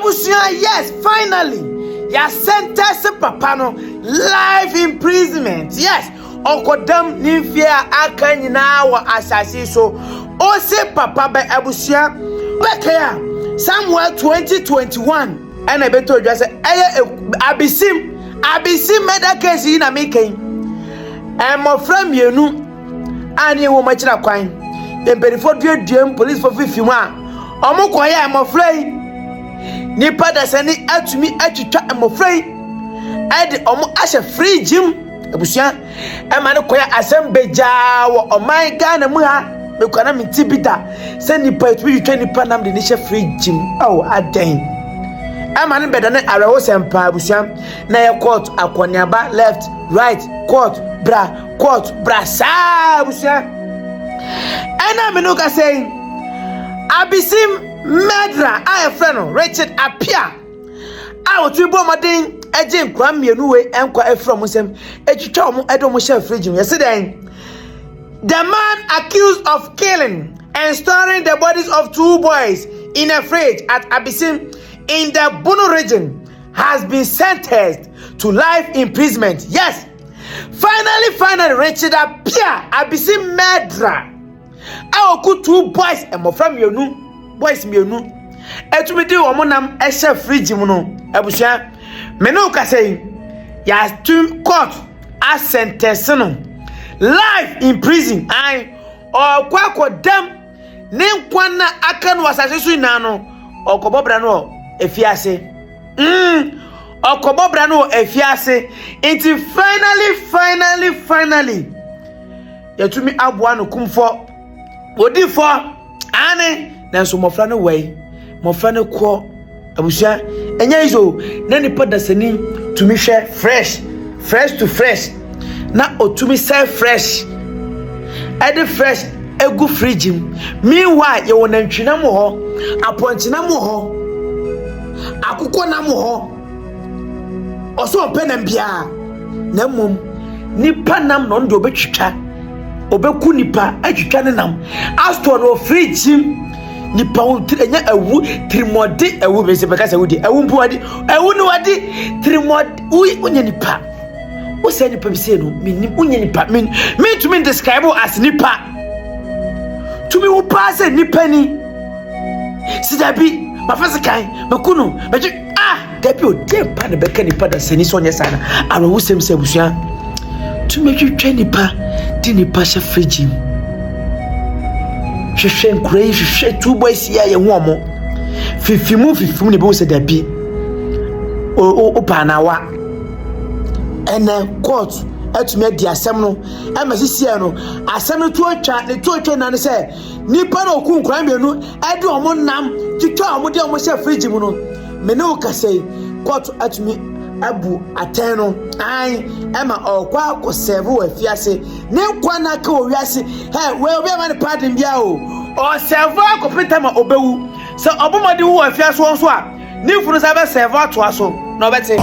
Ebusia, yes, finally. Ya sentence papa no life imprisonment. Yes. Okodam nimfia aka nyina wa asase so. O se papa be Ebusia. Bekaya Samuel 2021. And I beto just say Abesim made that case in a making. And my friend you and you will match that coin. Then before the police for 51. Omokoya I'm afraid. Nipa da sani to me atwitwa I'm afraid. Ed omo ashe free gym. Ebusia e ma ne koya asembeja wo oman Ghana mu ha me kwana me tibita se nipa to be twa nipa nam de ne she free gym. Oh adan. Ama ne beda ne arewo sempa Ebusia na ye court akoniaba left right court bra sa Ebusia. Ena me no ka say Abesim Medra, I friend Richard Appiah. I want to bomb a ding, a jim, cram me anyway, and quite from him. A child, I don't share fridge yesterday. The man accused of killing and storing the bodies of 2 boys in a fridge at Abesim in the Bono region has been sentenced to life imprisonment. Yes, finally, Richard Appiah, Abesim Medra. I will put 2 boys and more from you. Boys me nu etumi di omonam ehye fridge mu no Ebusia me no ka say ya tum court a sentence no life in prison ai okwakodam ne nkwan na aka no wasase so ina no okobobra no efiase okobobra no efiase until finally yatumi aboa no kumfo odi fo ane nanso mofra no wei mofra no ko Ebusia enya izo na nipa dasani tumi hwe fresh to fresh na otumi sell fresh edi fresh egu fridge meanwhile ye wona ntwina mo ho aponchina mo ho akukọ na mo ho oso penam bia na mom nipa nam no ndo obetwitwa obeku nipa atwitwa ne nam asto no fridge nipa enya awu trimode awu bese beka se wudi awu mpuade awu no wadi trimode unya nipa wo se nipa bise no menim unya nipa me to me describe as nipa to me wo pass nipa ni sidabi mafase kan makunu meji dabi o dempa ne beka nipa da seni so nya sana awo wo sem se Ebusia to me twitwa nipa di nipa sha fridge hwehwe nkrai hwehwe 2 boys ya ye homo fifimu ne bo se dabi o panawa ene court atumi adi asem no amasisi no asem no tuotwa na ne se nipa na oku nkran bienu ade omo nam twitwa omo de omo hye fridge mu no me ne o kasei court atumi abu ateno ai ema okwa ko serve wa fiase ne nkwa na ka owiase we obi ma ne pardon bia o serve ko pitama obewu so obomode wo wa fiase won so a ni funu sa be serve ato aso no bete